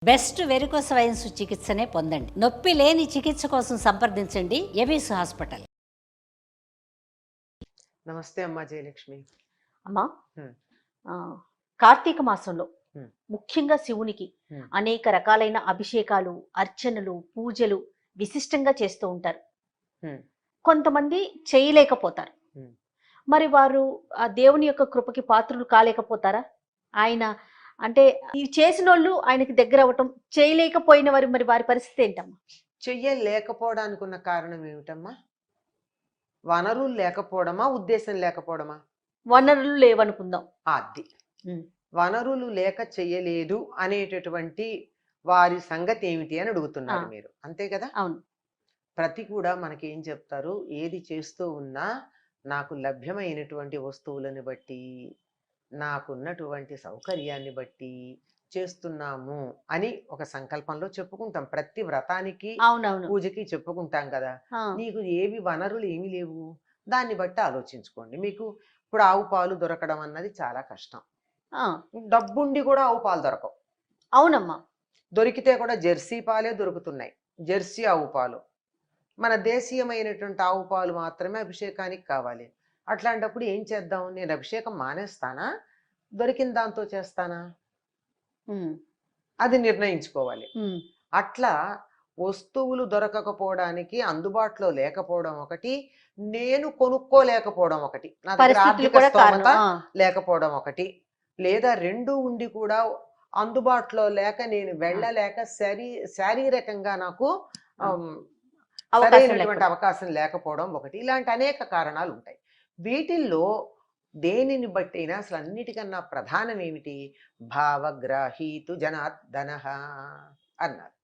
Best varicose wines చికిత్సనే పొందండి. నొప్పి లేని చికిత్స కోసం సంప్రదించండి ఎవిస్ హాస్పిటల్. నమస్తే అమ్మా జయలక్ష్మి. అమ్మా హ్మ్. కార్తీక మాసంలో హ్మ్. ముఖ్యంగా శివునికి హ్మ్. అనేక రకాలైన అభిషేకాలు, అర్చనలు, పూజలు విశిష్టంగా చేస్తూ ఉంటారు. హ్మ్. కొంతమంది చేయలేకపోతారు. హ్మ్. మరి వారు ఆ దేవుని యొక్క కృపకి పాత్రులు కాలేకపోతారా? ఆయన అంటే ఈ చేసినోళ్ళు ఆయనకి దగ్గర అవ్వటం, చేయలేకపోయిన వారు మరి వారి పరిస్థితి ఏంటమ్మా? చెయ్యలేకపోవడానికి ఉన్న కారణం ఏమిటమ్మా? వనరులు లేకపోవడమా, ఉద్దేశం లేకపోవడమా? వనరులు లేవనుకుందాం. అది ఉమ్. వనరులు లేక చెయ్యలేదు అనేటటువంటి వారి సంగతి ఏమిటి అని అడుగుతున్నారు ఆ. మీరు, అంతే కదా? అవును. ప్రతి కూడా మనకి ఏం చెప్తారు, ఏది చేస్తూ ఉన్నా నాకు లభ్యమైనటువంటి వస్తువులను బట్టి, నాకున్నటువంటి సౌకర్యాన్ని బట్టి చేస్తున్నాము అని ఒక సంకల్పంలో చెప్పుకుంటాం. ప్రతి వ్రతానికి అవునవును. పూజకి చెప్పుకుంటాం కదా. ఆ. నీకు ఏవి వనరులు ఏమి లేవు, దాన్ని బట్టి ఆలోచించుకోండి. మీకు ఇప్పుడు ఆవు పాలు దొరకడం అన్నది చాలా కష్టం. ఆ. డబ్బుండి కూడా ఆవు పాలు దొరకవు. అవునమ్మా. దొరికితే కూడా జెర్సీ పాలే దొరుకుతున్నాయి, జెర్సీ ఆవు పాలు. మన దేశీయమైనటువంటి ఆవు పాలు మాత్రమే అభిషేకానికి కావాలి. అట్లాంటప్పుడు ఏం చేద్దాం? నేను అభిషేకం మానేస్తానా, దొరికిన దాంతో చేస్తానా? ఉమ్. అది నిర్ణయించుకోవాలి. ఉమ్. అట్లా వస్తువులు దొరకకపోవడానికి, అందుబాటులో లేకపోవడం ఒకటి, నేను కొనుక్కోలేకపోవడం ఒకటి, నా దగ్గర పరిస్థితులు ఆర్థిక కూడా స్తోమత కారణం. లేకపోవడం ఒకటి, లేదా రెండు ఉండి కూడా అందుబాటులో లేక నేను వెళ్ళలేక శారీరకంగా నాకు అవకాశం సరైనటువంటి లేకపోవడం. అవకాశం లేకపోవడం ఒకటి. ఇలాంటి అనేక కారణాలు ఉంటాయి. వీటిల్లో దేనిని బట్టైనా అసలు అన్నిటికన్నా ప్రధానం ఏమిటి? భావగ్రాహీతు జనార్దన అన్నారు.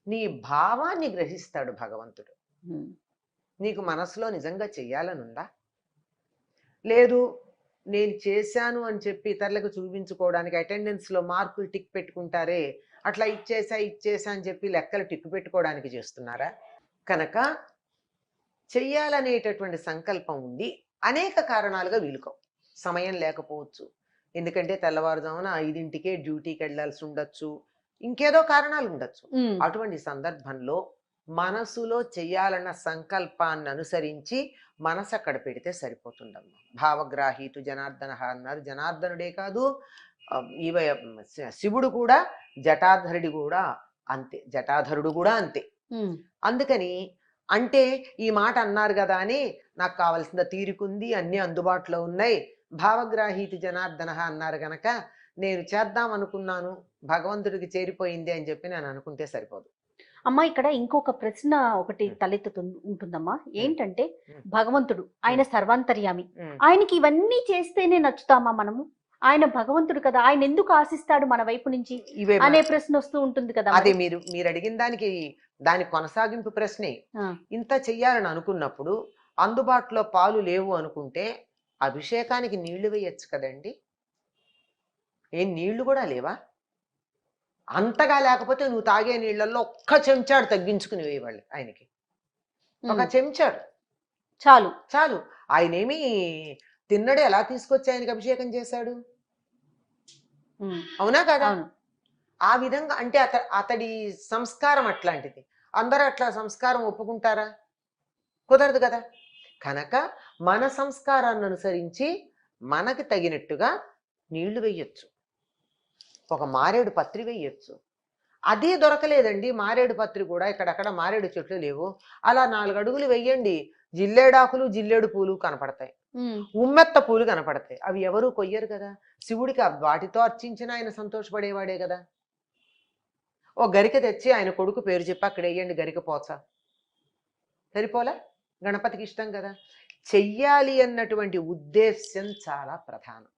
నీ భావాన్ని గ్రహిస్తాడు భగవంతుడు. ఉమ్. నీకు మనసులో నిజంగా చెయ్యాలనుందా? లేదు, నేను చేశాను అని చెప్పి ఇతరులకు చూపించుకోవడానికి అటెండెన్స్లో మార్కులు టిక్ పెట్టుకుంటారే, అట్లా ఇచ్చేసా అని చెప్పి లెక్కలు టిక్ పెట్టుకోవడానికి చేస్తున్నారా? కనుక చెయ్యాలనేటటువంటి సంకల్పం ఉండి అనేక కారణాలుగా వీలుకో. సమయం లేకపోవచ్చు, ఎందుకంటే తెల్లవారుజామున 5ంటికే డ్యూటీకి వెళ్ళాల్సి ఉండొచ్చు, ఇంకేదో కారణాలు ఉండొచ్చు. ఉమ్. అటువంటి సందర్భంలో మనసులో చెయ్యాలన్న సంకల్పాన్ని అనుసరించి మనసు అక్కడ పెడితే సరిపోతుందమ్మా. భావగ్రాహీతు జనార్దన అన్నారు. జనార్దనుడే కాదు, ఇవ శివుడు కూడా, జటాధరుడు కూడా అంతే, జటాధరుడు కూడా అంతే. ఉమ్. అందుకని అంటే ఈ మాట అన్నారు కదా అని నాకు కావలసిన తీరుకుంది, అన్నీ అందుబాటులో ఉన్నాయి, భావగ్రాహీతి జనార్దన అన్నారు గనక నేను చేద్దాం అనుకున్నాను, భగవంతుడికి చేరిపోయింది అని చెప్పి నేను అనుకుంటే సరిపోదు. అమ్మా, ఇక్కడ ఇంకొక ప్రశ్న ఒకటి తలెత్తుతు ఉంటుందమ్మా. ఏంటంటే భగవంతుడు ఆయన సర్వాంతర్యామి, ఆయనకి ఇవన్నీ చేస్తేనే నచ్చుతామా మనము? ఆయన భగవంతుడు కదా, ఆయన ఎందుకు ఆశిస్తాడు మన వైపు నుంచి ఇవే అనే ప్రశ్న వస్తూ ఉంటుంది కదా. అదే మీరు అడిగిన దాని కొనసాగింపు ప్రశ్నే. ఇంత చెయ్యాలని అనుకున్నప్పుడు అందుబాటులో పాలు లేవు అనుకుంటే అభిషేకానికి నీళ్లు వేయచ్చు కదండి. ఏం నీళ్లు కూడా లేవా? అంతగా లేకపోతే నువ్వు తాగే నీళ్లలో ఒక్క చెంచాడు తగ్గించుకుని వేయవాళ్ళు ఆయనకి. ఒక చెంచాడు చాలు చాలు. ఆయనేమి తిన్నడు, ఎలా తీసుకొచ్చి ఆయనకి అభిషేకం చేశాడు? అవునా కదా? ఆ విధంగా అంటే అతడి సంస్కారం అట్లాంటిది. అందరూ అట్లా సంస్కారం ఒప్పుకుంటారా? కుదరదు కదా. కనుక మన సంస్కారాన్ని అనుసరించి మనకి తగినట్టుగా నీళ్లు వేయచ్చు, ఒక మారేడు పత్రి వేయచ్చు. అది దొరకలేదండి, మారేడు పత్రి కూడా ఇక్కడక్కడ మారేడు చెట్లు లేవు, అలా 4 అడుగులు వెయ్యండి, జిల్లేడాకులు జిల్లేడు పూలు కనపడతాయి, ఉమ్మెత్త పూలు కనపడతాయి. అవి ఎవరు కొయ్యరు కదా. శివుడికి వాటితో అర్చించిన ఆయన సంతోషపడేవాడే కదా. ఓ గరిక తెచ్చి ఆయన కొడుకు పేరు చెప్పి అక్కడ వేయండి, గరిక పోచ సరిపోలే? గణపతికి ఇష్టం కదా. చెయ్యాలి అన్నటువంటి ఉద్దేశ్యం చాలా ప్రధానం.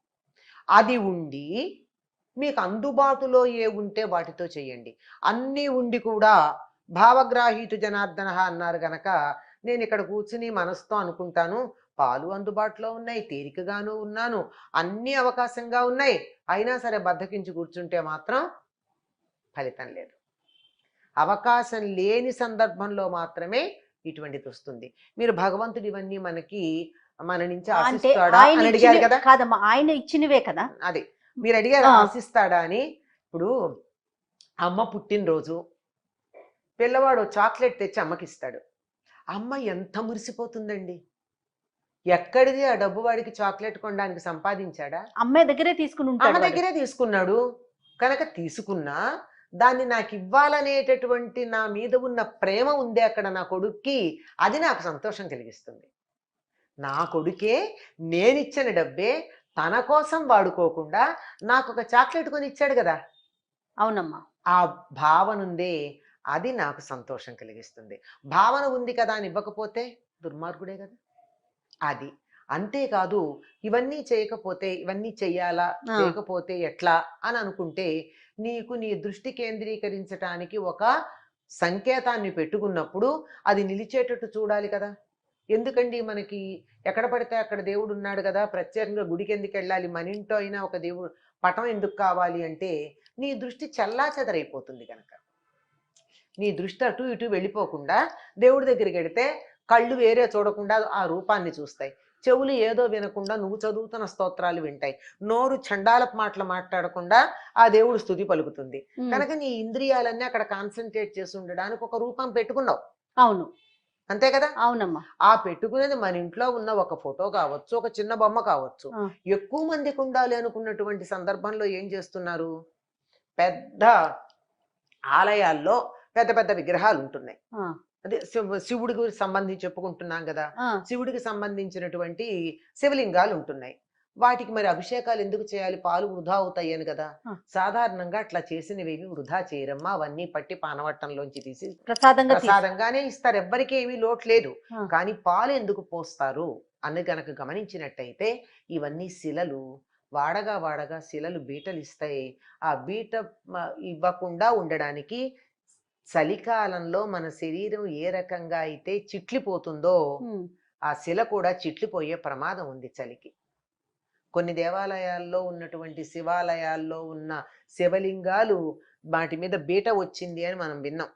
అది ఉండి మీకు అందుబాటులో ఏ ఉంటే వాటితో చెయ్యండి. అన్నీ ఉండి కూడా భావగ్రాహీతు జనార్దన అన్నారు గనక నేను ఇక్కడ కూర్చుని మనసుతో అనుకుంటాను, పాలు అందుబాటులో ఉన్నాయి, తేలికగాను ఉన్నాను, అన్నీ అవకాశంగా ఉన్నాయి, అయినా సరే బద్దకించి కూర్చుంటే మాత్రం ఫలితం లేదు. అవకాశం లేని సందర్భంలో మాత్రమే ఇటువంటిది వస్తుంది. మీరు భగవంతుడు ఇవన్నీ మన నుంచి ఆశిస్తాడా అని అడిగారు కదా. కాదమ్మా, ఆయన ఇచ్చినవే కదా. అదే మీరు అడిగారు, ఆశిస్తాడా అని. ఇప్పుడు అమ్మ పుట్టినరోజు, పిల్లవాడు చాక్లెట్ తెచ్చి అమ్మకి ఇస్తాడు. అమ్మ ఎంత మురిసిపోతుందండి. ఎక్కడిది ఆ డబ్బు, వాడికి చాక్లెట్ కొనడానికి సంపాదించాడా? అమ్మాయి దగ్గరే తీసుకుని అమ్మ ఉంటాడు వాడు. దగ్గరే తీసుకున్నాడు. కనుక తీసుకున్నా దాన్ని నాకు ఇవ్వాలనేటటువంటి నా మీద ఉన్న ప్రేమ ఉంది అక్కడ నా కొడుక్కి, అది నాకు సంతోషం కలిగిస్తుంది. నా కొడుకే నేనిచ్చిన డబ్బే తన కోసం వాడుకోకుండా నాకు ఒక చాక్లెట్ కొని ఇచ్చాడు కదా, అవునమ్మా. ఆ భావన ఉందే, అది నాకు సంతోషం కలిగిస్తుంది. భావన ఉంది కదా అని ఇవ్వకపోతే దుర్మార్గుడే కదా అది. అంతేకాదు, ఇవన్నీ చేయకపోతే, ఇవన్నీ చెయ్యాలా, ఆ. చేయకపోతే ఎట్లా అని అనుకుంటే నీకు నీ దృష్టి కేంద్రీకరించటానికి ఒక సంకేతాన్ని పెట్టుకున్నప్పుడు అది నిలిచేటట్టు చూడాలి కదా. ఎందుకండి మనకి ఎక్కడ పడితే అక్కడ దేవుడు ఉన్నాడు కదా, ప్రత్యేకంగా గుడికి ఎందుకు వెళ్ళాలి, మన ఇంట్లో అయినా ఒక దేవుడు పటం ఎందుకు కావాలి అంటే, నీ దృష్టి చల్లా చెదరైపోతుంది కనుక. నీ దృష్టి అటు ఇటు వెళ్ళిపోకుండా దేవుడి దగ్గరికి వెడితే కళ్ళు వేరే చూడకుండా ఆ రూపాన్ని చూస్తాయి, చెవులు ఏదో వినకుండా నువ్వు చదువుతున్న స్తోత్రాలు వింటాయి, నోరు చండాలపు మాటలు మాట్లాడకుండా ఆ దేవుడు స్తుతి పలుకుతుంది. కనుక నీ ఇంద్రియాలన్నీ అక్కడ కాన్సన్ట్రేట్ చేసి ఉండడానికి ఒక రూపం పెట్టుకున్నావు. అవును, అంతే కదా. అవునమ్మా. ఆ పెట్టుకునేది మన ఇంట్లో ఉన్న ఒక ఫోటో కావచ్చు, ఒక చిన్న బొమ్మ కావచ్చు. ఎక్కువ మందికి ఉండాలి అనుకున్నటువంటి సందర్భంలో ఏం చేస్తున్నారు, పెద్ద ఆలయాల్లో పెద్ద పెద్ద విగ్రహాలు ఉంటున్నాయి. అదే శివుడికి సంబంధించి చెప్పుకుంటున్నాం కదా, శివుడికి సంబంధించినటువంటి శివలింగాలు ఉంటున్నాయి. వాటికి మరి అభిషేకాలు ఎందుకు చేయాలి, పాలు వృధా అవుతాయి అని కదా. సాధారణంగా అట్లా చేసినవి వృధా చేయరమ్మా, అవన్నీ పట్టి పానవట్టంలోంచి తీసి ప్రసాదంగానే ఇస్తారు, ఎవ్వరికి ఏమీ లోటు లేదు. కానీ పాలు ఎందుకు పోస్తారు అని గనక గమనించినట్టయితే, ఇవన్నీ శిలలు, వాడగా వాడగా శిలలు బీటలు ఇస్తాయి. ఆ బీట ఇవ్వకుండా ఉండడానికి చలికాలంలో మన శరీరం ఏ రకంగా అయితే చిట్లిపోతుందో ఆ శిల కూడా చిట్లిపోయే ప్రమాదం ఉంది చలికి. కొన్ని దేవాలయాల్లో ఉన్నటువంటి శివాలయాల్లో ఉన్న శివలింగాలు వాటి మీద బీట వచ్చింది అని మనం విన్నాం.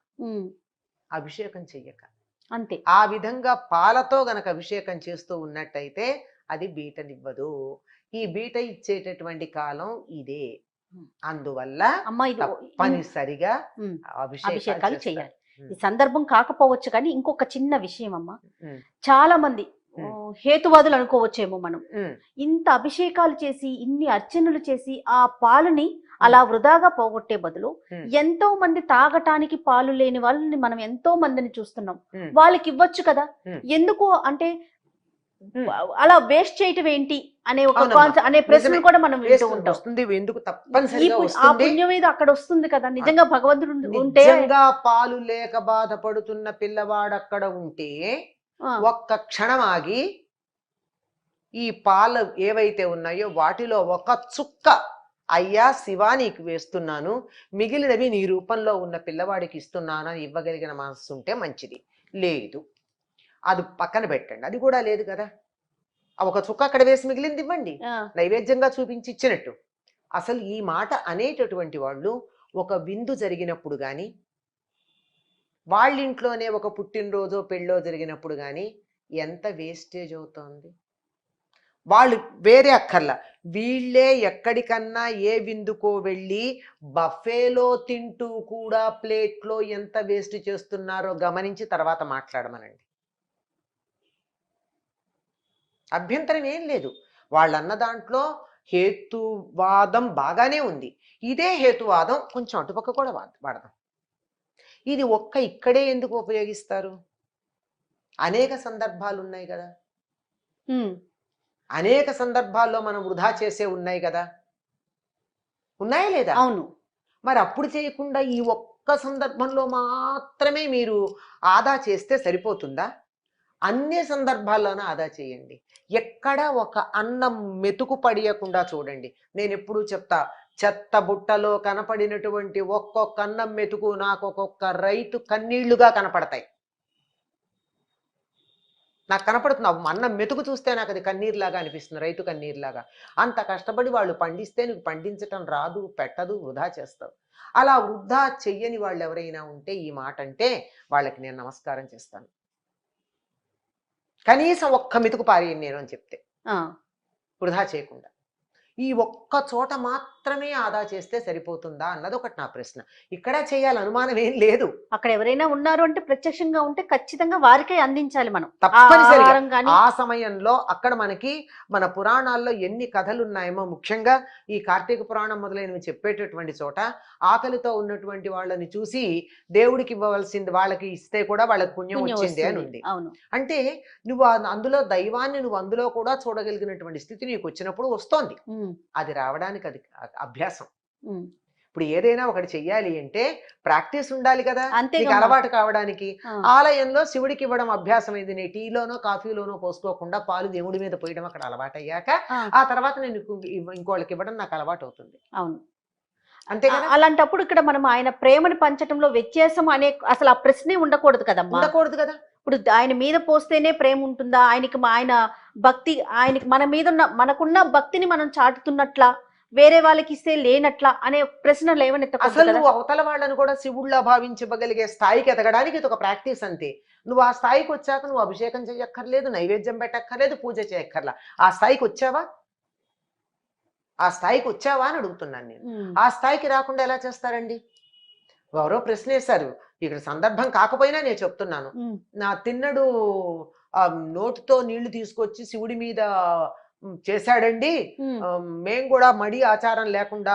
అభిషేకం చెయ్యక అంతే, ఆ విధంగా పాలతో గనక అభిషేకం చేస్తూ ఉన్నట్టయితే అది బీటనివ్వదు. ఈ బీట ఇచ్చేటటువంటి కాలం ఇదే. అందువల్ల తప్పనిసరిగా అభిషేకాలు చేయాలి. ఈ సందర్భం కాకపోవచ్చు కానీ ఇంకొక చిన్న విషయం అమ్మా, చాలా మంది హేతువాదులు అనుకోవచ్చేమో మనం, ఇంత అభిషేకాలు చేసి ఇన్ని అర్చనలు చేసి ఆ పాలుని అలా వృధాగా పోగొట్టే బదులు ఎంతో మంది తాగటానికి పాలు లేని వాళ్ళని మనం ఎంతో మందిని చూస్తున్నాం, వాళ్ళకి ఇవ్వచ్చు కదా, ఎందుకు అంటే అలా వేస్ట్ చేయటం ఏంటి అనే ఒక అనే ప్రశ్న కూడా మనం వింటూ ఉంటాం. ఆ పుణ్యం మీద అక్కడ వస్తుంది కదా. నిజంగా భగవంతుడు ఉంటే, పాలు లేక బాధపడుతున్న పిల్లవాడు అక్కడ ఉంటే ఒక్క క్షణం ఆగి ఈ పాలు ఏవైతే ఉన్నాయో వాటిలో ఒక చుక్క అయ్యా శివా నీకు వేస్తున్నాను, మిగిలినవి నీ రూపంలో ఉన్న పిల్లవాడికి ఇస్తున్నాను అని ఇవ్వగలిగిన మనస్సు ఉంటే మంచిది. లేదు, అది పక్కన పెట్టండి. అది కూడా లేదు కదా, ఒక చుక్క అక్కడ వేసి మిగిలింది ఇవ్వండి, నైవేద్యంగా చూపించి ఇచ్చినట్టు. అసలు ఈ మాట అనేటటువంటి వాళ్ళు ఒక విందు జరిగినప్పుడు కానీ, వాళ్ళింట్లోనే ఒక పుట్టినరోజో పెళ్ళో జరిగినప్పుడు కానీ ఎంత వేస్టేజ్ అవుతోంది. వాళ్ళు వేరే అక్కర్లా, వీళ్ళే ఎక్కడికన్నా ఏ విందుకో వెళ్ళి బఫేలో తింటూ కూడా ప్లేట్లో ఎంత వేస్ట్ చేస్తున్నారో గమనించి తర్వాత మాట్లాడమనండి. అభ్యంతరం ఏం లేదు, వాళ్ళన్న దాంట్లో హేతువాదం బాగానే ఉంది. ఇదే హేతువాదం కొంచెం అటుపక్క కూడా వాడదాం. ఇది ఇక్కడే ఎందుకు ఉపయోగిస్తారు, అనేక సందర్భాలు ఉన్నాయి కదా, అనేక సందర్భాల్లో మనం వృధా చేసే ఉన్నాయి కదా, ఉన్నాయా లేదా? అవును. మరి అప్పుడు చేయకుండా ఈ ఒక్క సందర్భంలో మాత్రమే మీరు ఆదా చేస్తే సరిపోతుందా? అన్ని సందర్భాల్లోనూ ఆదా చేయండి. ఎక్కడ ఒక అన్నం మెతుకు పడియకుండా చూడండి. నేను ఎప్పుడూ చెప్తా, చెత్త బుట్టలో కనపడినటువంటి ఒక్కొక్క అన్నం మెతుకు నాకు ఒక్కొక్క రైతు కన్నీళ్లుగా కనపడతాయి. నాకు కనపడుతుంది, అన్నం మెతుకు చూస్తే నాకు అది కన్నీరులాగా అనిపిస్తుంది, రైతు కన్నీరులాగా. అంత కష్టపడి వాళ్ళు పండిస్తే నీకు పండించటం రాదు, పెట్టదు, వృధా చేస్తావు. అలా వృధా చెయ్యని వాళ్ళు ఎవరైనా ఉంటే ఈ మాట అంటే వాళ్ళకి నేను నమస్కారం చేస్తాను. కనీసం ఒక్క మెతుకు పారేయండి నేను అని చెప్తే, వృధా చేయకుండా. ఈ ఒక్క చోట మాత్రమే ఆదా చేస్తే సరిపోతుందా అన్నది ఒకటి నా ప్రశ్న. ఇక్కడ చేయాలి, అనుమానం ఏం లేదు. అక్కడ ఎవరైనా ఉన్నారు అంటే ప్రత్యక్షంగా ఉంటే ఖచ్చితంగా వారికే అందించాలి మనం. తప్పనిసరిగా ఆహారం గాని ఆ సమయంలో అక్కడ మనకి మన పురాణాల్లో ఎన్ని కథలు ఉన్నాయేమో, ముఖ్యంగా ఈ కార్తీక పురాణం మొదలైనవి చెప్పేటటువంటి చోట ఆకలితో ఉన్నటువంటి వాళ్ళని చూసి దేవుడికి ఇవ్వవలసింది వాళ్ళకి ఇస్తే కూడా వాళ్ళకి పుణ్యం పుణ్యం వచ్చింది అని వస్తుంది. ఉంది. అవును. అంటే నువ్వు అందులో దైవాన్ని నువ్వు అందులో కూడా చూడగలిగినటువంటి స్థితి నీకు వచ్చినప్పుడు వస్తోంది. అది రావడానికి అది అభ్యాసం. ఇప్పుడు ఏదైనా ఒకటి చెయ్యాలి అంటే ప్రాక్టీస్ ఉండాలి కదా, అంతే నీకు కదా. అలవాటు కావడానికి. ఆలయంలో శివుడికి ఇవ్వడం అభ్యాసం అయింది, నేను టీలోనో కాఫీలోనో పోసుకోకుండా పాలు దేవుడి మీద పోయడం అక్కడ అలవాటు అయ్యాక ఆ తర్వాత నేను ఇంకోళ్ళకి ఇవ్వడం నాకు అలవాటు అవుతుంది. అవును. అంతే కదా. అలాంటప్పుడు ఇక్కడ మనం ఆయన ప్రేమని పంచటంలో వ్యత్యాసం అనే అసలు ఆ ప్రశ్నే ఉండకూడదు కదమ్మా. ఉండకూడదు కదా. ఇప్పుడు ఆయన మీద పోస్తేనే ప్రేమ ఉంటుందా, ఆయనకి ఆయన భక్తి, ఆయనకి మన మీద ఉన్న మనకున్న భక్తిని మనం చాటుతున్నట్లా, వేరే వాళ్ళకి ఇస్తే లేనట్లా అనే ప్రశ్న లేవనెత్తకూడదు అసలు కదా. నువ్వు అవతల వాళ్ళని కూడా శివుళ్ళ భావించగలిగే స్థాయికి ఎదగడానికి ఇది ఒక ప్రాక్టీస్ అంతే. నువ్వు ఆ స్థాయికి వచ్చాక నువ్వు అభిషేకం చేయక్కర్లేదు, నైవేద్యం పెట్టక్కర్లేదు, పూజ చేయక్కర్లా. ఆ స్థాయికి వచ్చావా, ఆ స్థాయికి వచ్చావా అని అడుగుతున్నాను నేను. ఆ స్థాయికి రాకుండా ఎలా చేస్తారండి? ఎవరో ప్రశ్న వేశారు, ఇక్కడ సందర్భం కాకపోయినా నేను చెప్తున్నాను. నా తిన్నడు నోటితో నీళ్లు తీసుకొచ్చి శివుడి మీద చేశాడండి, మేం కూడా మడి ఆచారం లేకుండా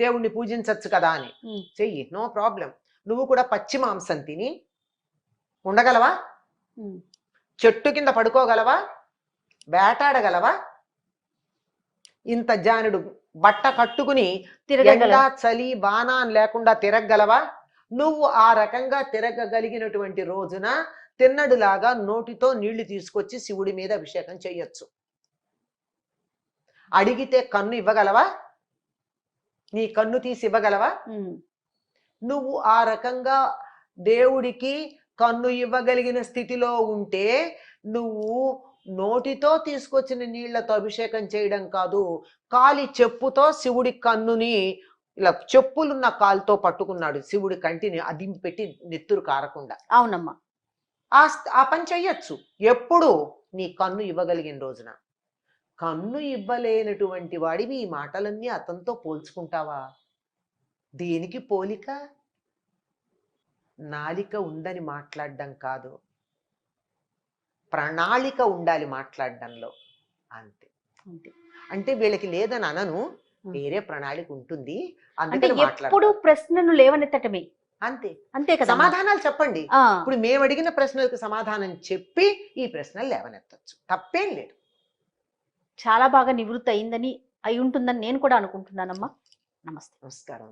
దేవుణ్ణి పూజించచ్చు కదా అని. చెయ్యి, నో ప్రాబ్లం. నువ్వు కూడా పచ్చి మాంసం తిని ఉండగలవా? చెట్టు కింద పడుకోగలవా? వేటాడగలవా? ఇంత జానుడు బట్ట కట్టుకుని ఎండ చలి బాణ లేకుండా తిరగగలవా? నువ్వు ఆ రకంగా తిరగగలిగినటువంటి రోజున తిన్నడులాగా నోటితో నీళ్లు తీసుకొచ్చి శివుడి మీద అభిషేకం చెయ్యొచ్చు. అడిగితే కన్ను ఇవ్వగలవా? నీ కన్ను తీసి ఇవ్వగలవా? నువ్వు ఆ రకంగా దేవుడికి కన్ను ఇవ్వగలిగిన స్థితిలో ఉంటే నువ్వు నోటితో తీసుకొచ్చిన నీళ్లతో అభిషేకం చేయడం కాదు, కాలి చెప్పుతో శివుడి కన్నుని ఇలా చెప్పులున్న కాలుతో పట్టుకున్నాడు, శివుడి కంటిని అదింపి పెట్టి నెత్తురు కారకుండా. అవునమ్మా. ఆ పని చెయ్యొచ్చు ఎప్పుడు? నీ కన్ను ఇవ్వగలిగిన రోజున. కన్ను ఇవ్వలేనటువంటి వాడివి ఈ మాటలన్నీ అతనితో పోల్చుకుంటావా? దేనికి పోలిక? నాలిక ఉందని మాట్లాడడం కాదు, ప్రణాళిక ఉండాలి మాట్లాడడంలో. అంతే. అంటే వీళ్ళకి లేదని అనను, వేరే ప్రణాళిక ఉంటుంది, అందుకని ఎప్పుడు ప్రశ్నను లేవనెత్తటమే. అంతే. అంతే కదా. సమాధానాలు చెప్పండి. ఇప్పుడు మేము అడిగిన ప్రశ్నలకు సమాధానం చెప్పి ఈ ప్రశ్నలు లేవనెత్తచ్చు, తప్పేం లేదు. చాలా బాగా నివృత్తి అయి ఉంటుందని నేను కూడా అనుకుంటున్నానమ్మా. నమస్తే. నమస్కారం.